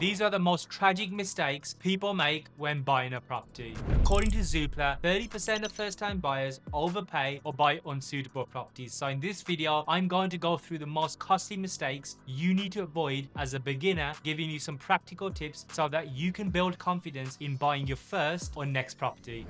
These are the most tragic mistakes people make when buying a property. According to Zoopla, 30% of first-time buyers overpay or buy unsuitable properties. So in this video, I'm going to go through the most costly mistakes you need to avoid as a beginner, giving you some practical tips so that you can build confidence in buying your first or next property.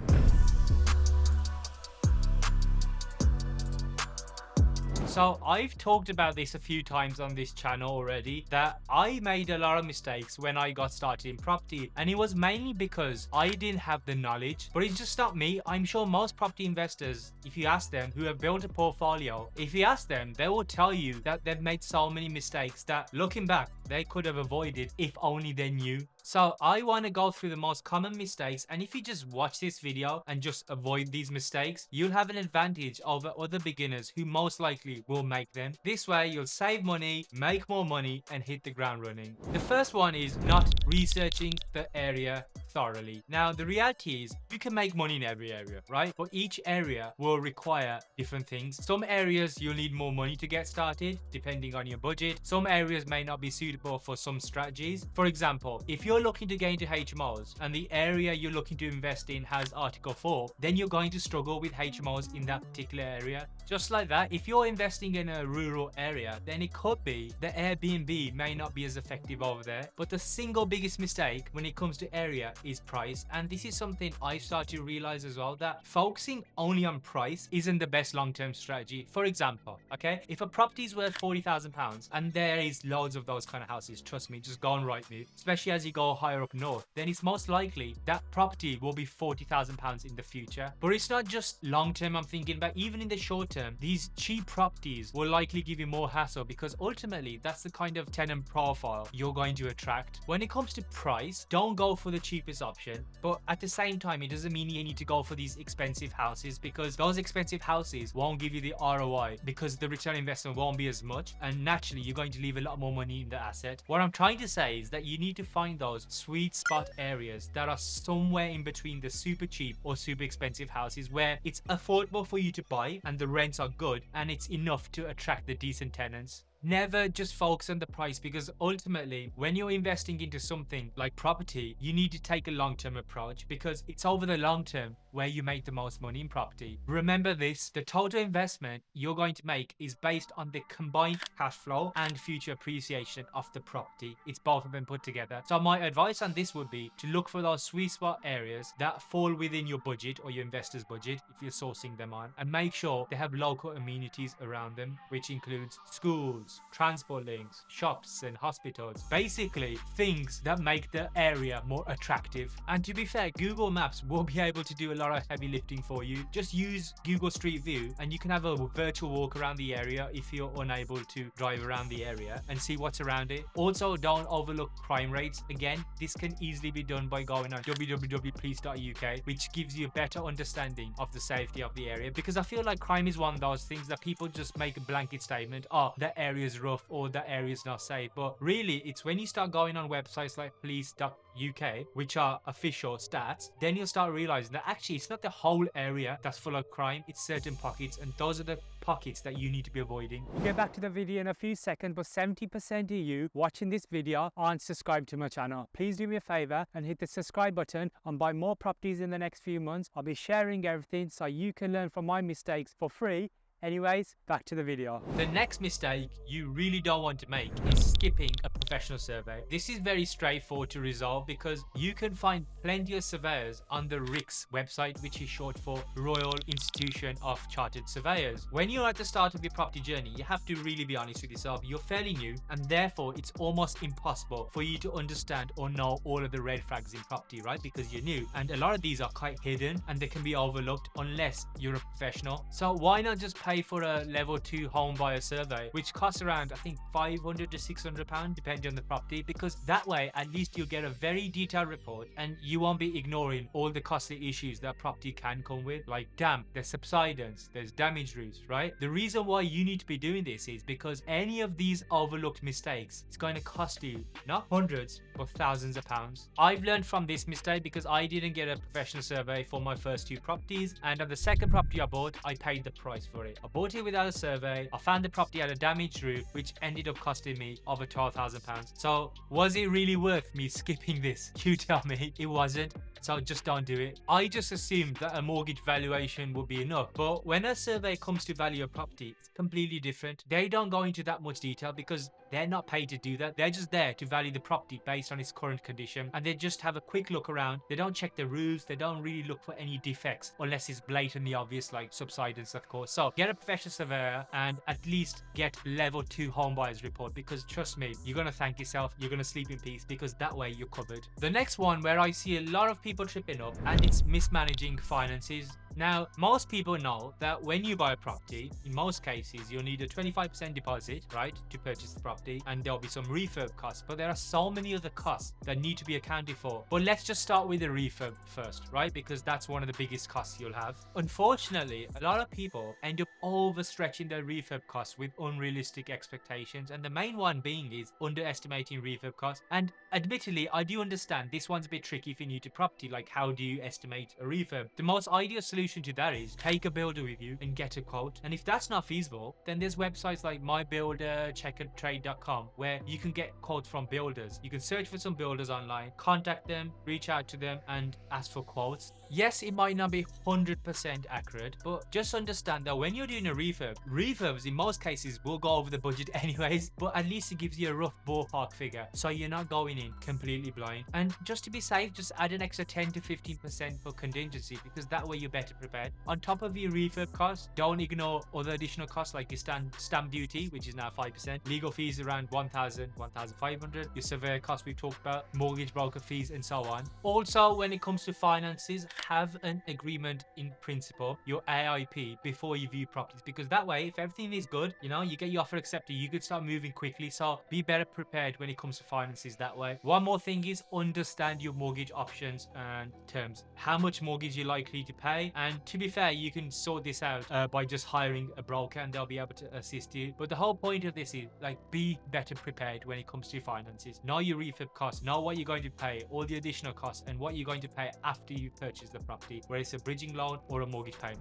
So I've talked about this a few times on this channel already, that I made a lot of mistakes when I got started in property, and it was mainly because I didn't have the knowledge. But it's just not me. I'm sure most property investors, if you ask them, who have built a portfolio, if you ask them, they will tell you that they've made so many mistakes that looking back, they could have avoided if only they knew. So I want to go through the most common mistakes, and if you just watch this video and just avoid these mistakes, you'll have an advantage over other beginners who most likely will make them. This way you'll save money, make more money, and hit the ground running. The first one is not researching the area thoroughly. Now the reality is you can make money in every area, right? But each area will require different things. Some areas you'll need more money to get started depending on your budget. Some areas may not be suitable for some strategies. For example, if you're looking to get into HMOs and the area you're looking to invest in has Article 4, then you're going to struggle with HMOs in that particular area. Just like that, if you're investing in a rural area, then it could be the Airbnb may not be as effective over there. But the single biggest mistake when it comes to area is price. And this is something I started to realize as well, that focusing only on price isn't the best long-term strategy. For example, okay, if a property is worth £40,000 and there is loads of those kind of houses, trust me, just go and write me, especially as you go higher up north, then it's most likely that property will be £40,000 in the future. But it's not just long-term I'm thinking about, even in the short term, these cheap properties will likely give you more hassle, because ultimately that's the kind of tenant profile you're going to attract. When it comes to price, don't go for the cheapest option, but at the same time it doesn't mean you need to go for these expensive houses, because those expensive houses won't give you the ROI, because the return on investment won't be as much, and naturally you're going to leave a lot more money in the asset. What I'm trying to say is that you need to find those sweet spot areas that are somewhere in between the super cheap or super expensive houses, where it's affordable for you to buy and the rents are good and it's enough to attract the decent tenants. Never just focus on the price, because ultimately when you're investing into something like property, you need to take a long-term approach, because it's over the long term where you make the most money in property. Remember this, the total investment you're going to make is based on the combined cash flow and future appreciation of the property. It's both of them put together. So my advice on this would be to look for those sweet spot areas that fall within your budget or your investor's budget if you're sourcing them on, and make sure they have local amenities around them, which includes schools, transport links, shops and hospitals. Basically things that make the area more attractive. And to be fair, Google Maps will be able to do a lot of heavy lifting for you. Just use Google Street View and you can have a virtual walk around the area if you're unable to drive around the area, and see what's around it. Also, don't overlook crime rates. Again, this can easily be done by going on www.police.uk, which gives you a better understanding of the safety of the area, because I feel like crime is one of those things that people just make a blanket statement, oh, that area is rough or that area is not safe. But really, it's when you start going on websites like police.uk, which are official stats, then you'll start realizing that actually it's not the whole area that's full of crime, it's certain pockets, and those are the pockets that you need to be avoiding. We'll get back to the video in a few seconds, but 70% of you watching this video aren't subscribed to my channel. Please do me a favor and hit the subscribe button and buy more properties in the next few months. I'll be sharing everything so you can learn from my mistakes for free. Anyways, back to the video. The next mistake you really don't want to make is skipping a professional survey. This is very straightforward to resolve, because you can find plenty of surveyors on the RICS website, which is short for Royal Institution of Chartered Surveyors. When you're at the start of your property journey, you have to really be honest with yourself. You're fairly new, and therefore it's almost impossible for you to understand or know all of the red flags in property, right? Because you're new, and a lot of these are quite hidden and they can be overlooked unless you're a professional. So why not just pay for a level 2 home buyer survey, which costs around, I think, £500 to £600 depending on the property, because that way at least you'll get a very detailed report and you won't be ignoring all the costly issues that property can come with, like damp, there's subsidence, there's damaged roofs, right? The reason why you need to be doing this is because any of these overlooked mistakes, it's going to cost you not hundreds but thousands of pounds. I've learned from this mistake because I didn't get a professional survey for my first 2 properties, and on the second property I bought, I paid the price for it. survey. I bought it without a survey. I found the property had a damaged roof, which ended up costing me over £12,000. So was it really worth me skipping this? You tell me. It wasn't. So just don't do it. I just assumed that a mortgage valuation would be enough. But when a survey comes to value a property, it's completely different. They don't go into that much detail because they're not paid to do that. They're just there to value the property based on its current condition. And they just have a quick look around. They don't check the roofs. They don't really look for any defects unless it's blatantly obvious, like subsidence, of course. So get a professional surveyor and at least get level 2 home buyers report, because trust me, you're going to thank yourself. You're going to sleep in peace, because that way you're covered. The next one where I see a lot of people tripping up, and it's mismanaging finances. Now, most people know that when you buy a property, in most cases, you'll need a 25% deposit, right, to purchase the property, and there'll be some refurb costs. But there are so many other costs that need to be accounted for. But let's just start with the refurb first, right, because that's one of the biggest costs you'll have. Unfortunately, a lot of people end up overstretching their refurb costs with unrealistic expectations, and the main one being is underestimating refurb costs. And admittedly, I do understand this one's a bit tricky for new to property, like how do you estimate a refurb? The most ideal solution to that is take a builder with you and get a quote. And if that's not feasible, then there's websites like MyBuilder, Checkandtrade.com, where you can get quotes from builders. You can search for some builders online, contact them, reach out to them, and ask for quotes. Yes, it might not be 100% accurate, but just understand that when you're doing a refurb, refurbs in most cases will go over the budget anyways, but at least it gives you a rough ballpark figure, so you're not going in completely blind. And just to be safe, just add an extra 10 to 15% for contingency, because that way you're better prepared. On top of your refurb costs, don't ignore other additional costs like your stamp duty, which is now 5%, legal fees around 1,000, 1,500, your surveyor costs we've talked about, mortgage broker fees, and so on. Also, when it comes to finances, have an agreement in principle, your AIP, before you view properties, because that way, if everything is good, you know, you get your offer accepted, you could start moving quickly. So be better prepared when it comes to finances that way. One more thing is understand your mortgage options and terms, how much mortgage you're likely to pay. And to be fair, you can sort this out by just hiring a broker, and they'll be able to assist you. But the whole point of this is, like, be better prepared when it comes to finances. Know your refurb costs, know what you're going to pay, all the additional costs, and what you're going to pay after you purchase the property, whether it's a bridging loan or a mortgage payment.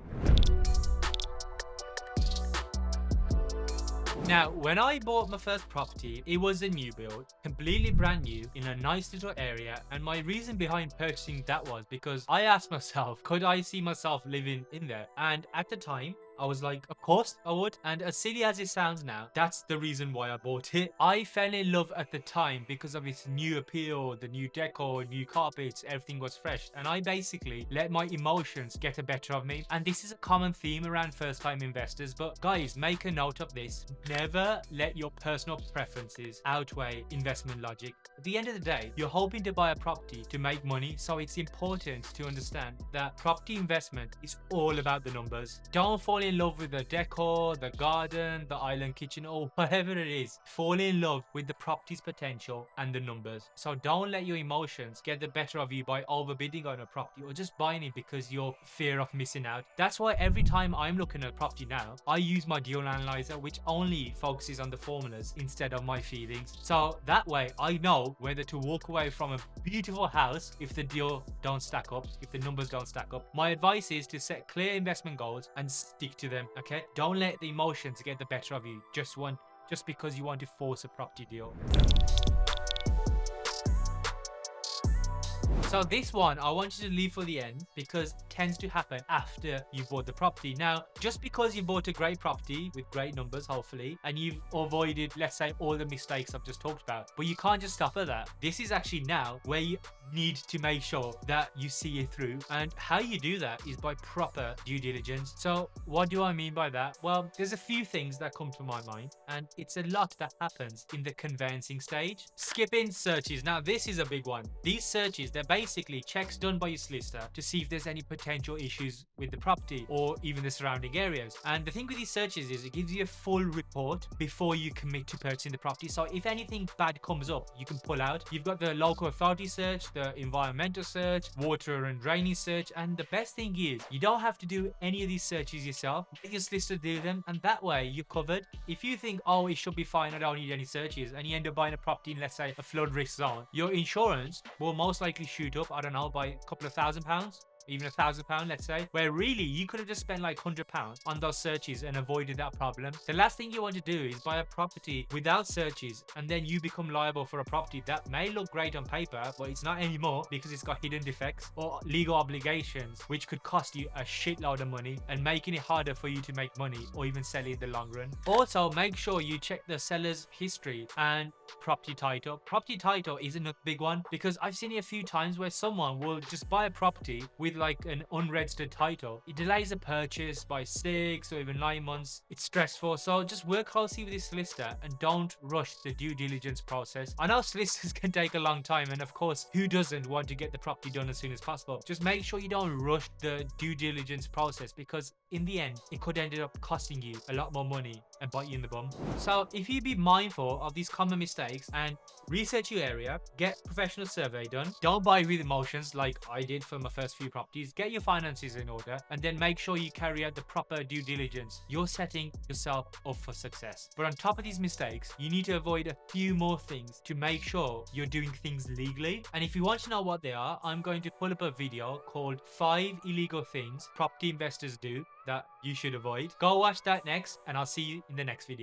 Now, when I bought my first property, it was a new build, completely brand new, in a nice little area. And my reason behind purchasing that was because I asked myself, could I see myself living in there? And at the time, I was like, of course I would. And as silly as it sounds now, that's the reason why I bought it. I fell in love at the time because of its new appeal, the new decor, new carpets, everything was fresh. And I basically let my emotions get the better of me. And this is a common theme around first-time investors. But guys, make a note of this. Never let your personal preferences outweigh investment logic. At the end of the day, you're hoping to buy a property to make money. So it's important to understand that property investment is all about the numbers. Don't fall in love with the decor, the garden, the island kitchen, or whatever it is. Fall in love with the property's potential and the numbers. So don't let your emotions get the better of you by overbidding on a property or just buying it because you're fear of missing out. That's why every time I'm looking at a property now, I use my deal analyzer, which only focuses on the formulas instead of my feelings. So that way I know whether to walk away from a beautiful house if the deal don't stack up, if the numbers don't stack up. My advice is to set clear investment goals and stick to them. Okay, don't let the emotions get the better of you just because you want to force a property deal. So this one I want you to leave for the end because it tends to happen after you bought the property. Now, just because you bought a great property with great numbers, hopefully, and you've avoided, let's say, all the mistakes I've just talked about, but you can't just stop at that. This is actually now where you need to make sure that you see it through. And how you do that is by proper due diligence. So what do I mean by that? Well, there's a few things that come to my mind, and it's a lot that happens in the conveyancing stage. Skipping searches. Now, this is a big one. These searches, they're basically checks done by your solicitor to see if there's any potential issues with the property or even the surrounding areas. And the thing with these searches is it gives you a full report before you commit to purchasing the property. So if anything bad comes up, you can pull out. You've got the local authority search, the environmental search, water and drainage search. And the best thing is you don't have to do any of these searches yourself. Let your solicitor do them, and that way you're covered. If you think, oh, it should be fine, I don't need any searches, and you end up buying a property in, let's say, a flood risk zone, your insurance will most likely shoot up, I don't know, by a couple of £1,000. even £1,000, let's say, where really you could have just spent like £100 on those searches and avoided that problem. The last thing you want to do is buy a property without searches, and then you become liable for a property that may look great on paper, but it's not anymore because it's got hidden defects or legal obligations, which could cost you a shitload of money and making it harder for you to make money or even sell it in the long run. Also, make sure you check the seller's history and property title. Property title isn't a big one because I've seen it a few times where someone will just buy a property with like an unregistered title. It delays the purchase by 6 or even 9 months. It's stressful. So just work closely with this solicitor and don't rush the due diligence process. I know solicitors can take a long time, and of course, who doesn't want to get the property done as soon as possible? Just make sure you don't rush the due diligence process, because in the end, it could end up costing you a lot more money and bite you in the bum. So if you be mindful of these common mistakes and research your area, get professional survey done, don't buy with emotions like I did for my first few properties, get your finances in order, and then make sure you carry out the proper due diligence. You're setting yourself up for success. But on top of these mistakes, you need to avoid a few more things to make sure you're doing things legally. And if you want to know what they are, I'm going to pull up a video called 5 illegal things property investors do that you should avoid. Go watch that next, and I'll see you in the next video.